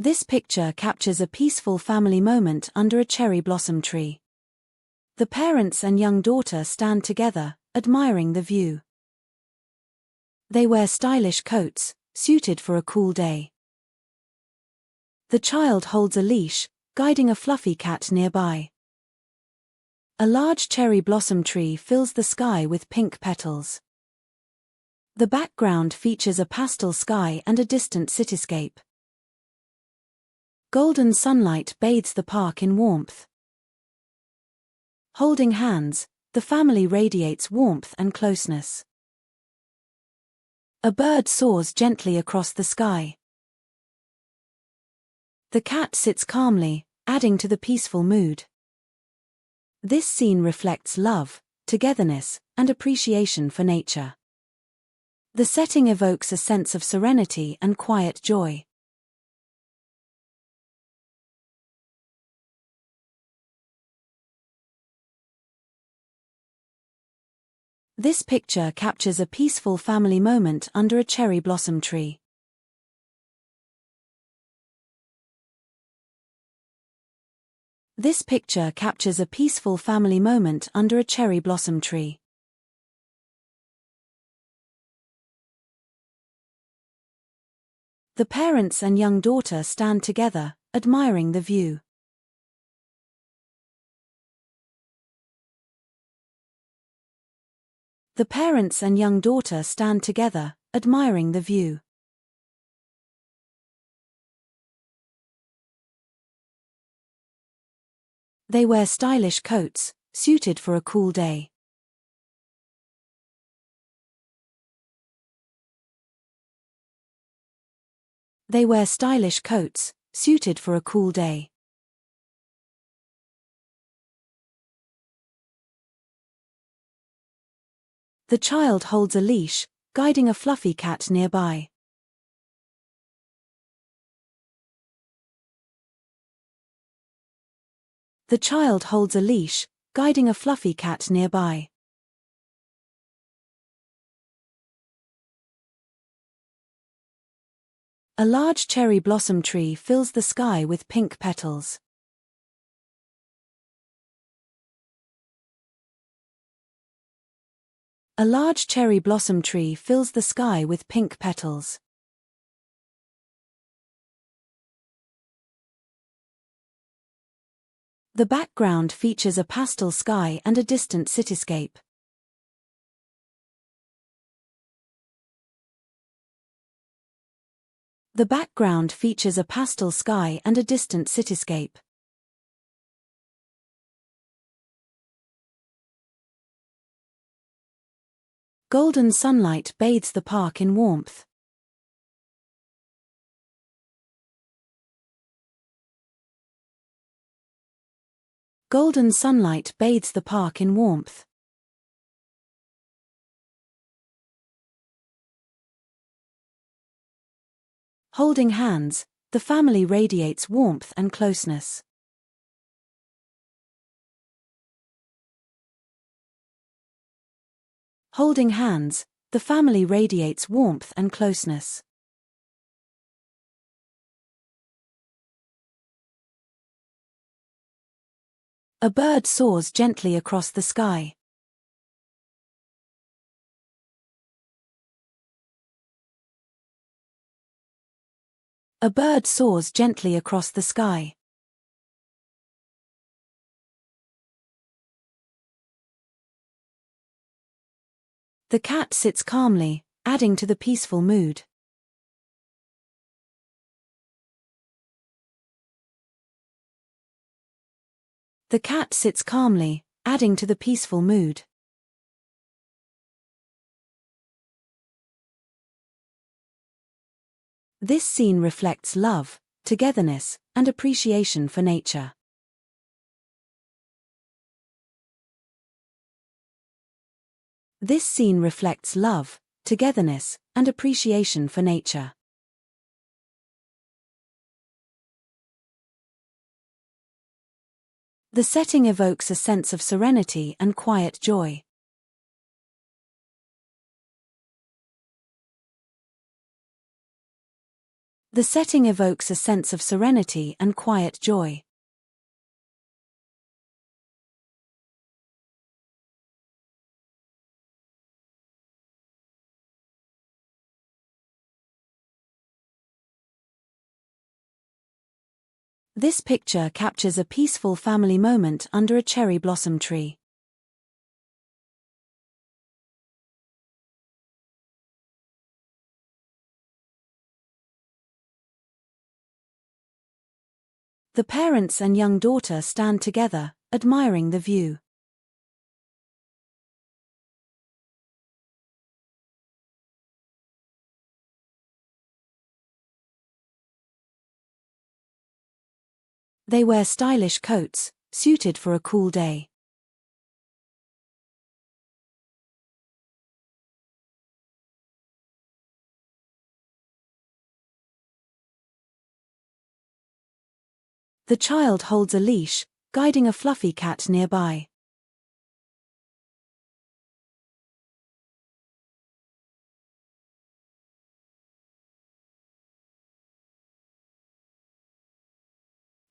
This picture captures a peaceful family moment under a cherry blossom tree. The parents and young daughter stand together, admiring the view. They wear stylish coats, suited for a cool day. The child holds a leash, guiding a fluffy cat nearby. A large cherry blossom tree fills the sky with pink petals. The background features a pastel sky and a distant cityscape. Golden sunlight bathes the park in warmth. Holding hands, the family radiates warmth and closeness. A bird soars gently across the sky. The cat sits calmly, adding to the peaceful mood. This scene reflects love, togetherness, and appreciation for nature. The setting evokes a sense of serenity and quiet joy. This picture captures a peaceful family moment under a cherry blossom tree. This picture captures a peaceful family moment under a cherry blossom tree. The parents and young daughter stand together, admiring the view. The parents and young daughter stand together, admiring the view. They wear stylish coats, suited for a cool day. They wear stylish coats, suited for a cool day. The child holds a leash, guiding a fluffy cat nearby. The child holds a leash, guiding a fluffy cat nearby. A large cherry blossom tree fills the sky with pink petals. A large cherry blossom tree fills the sky with pink petals. The background features a pastel sky and a distant cityscape. The background features a pastel sky and a distant cityscape. Golden sunlight bathes the park in warmth. Golden sunlight bathes the park in warmth. Holding hands, the family radiates warmth and closeness. Holding hands, the family radiates warmth and closeness. A bird soars gently across the sky. A bird soars gently across the sky. The cat sits calmly, adding to the peaceful mood. The cat sits calmly, adding to the peaceful mood. This scene reflects love, togetherness, and appreciation for nature. This scene reflects love, togetherness, and appreciation for nature. The setting evokes a sense of serenity and quiet joy. The setting evokes a sense of serenity and quiet joy. This picture captures a peaceful family moment under a cherry blossom tree. The parents and young daughter stand together, admiring the view. They wear stylish coats, suited for a cool day. The child holds a leash, guiding a fluffy cat nearby.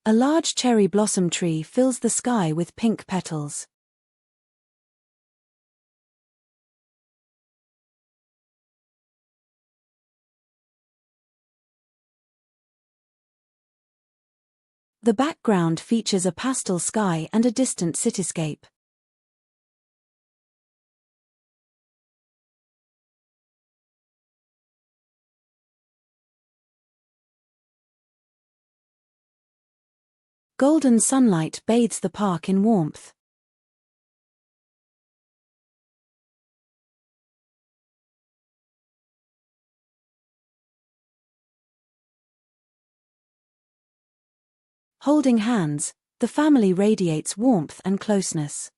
A large cherry blossom tree fills the sky with pink petals. The background features a pastel sky and a distant cityscape. Golden sunlight bathes the park in warmth. Holding hands, the family radiates warmth and closeness.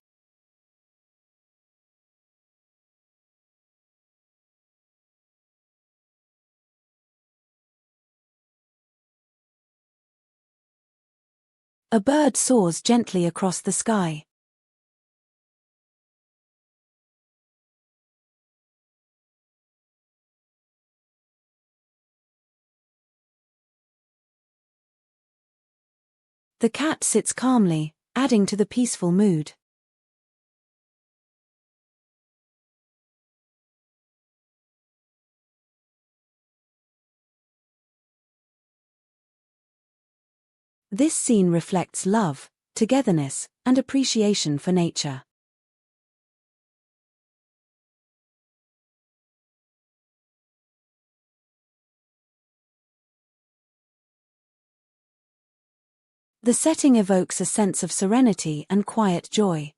A bird soars gently across the sky. The cat sits calmly, adding to the peaceful mood. This scene reflects love, togetherness, and appreciation for nature. The setting evokes a sense of serenity and quiet joy.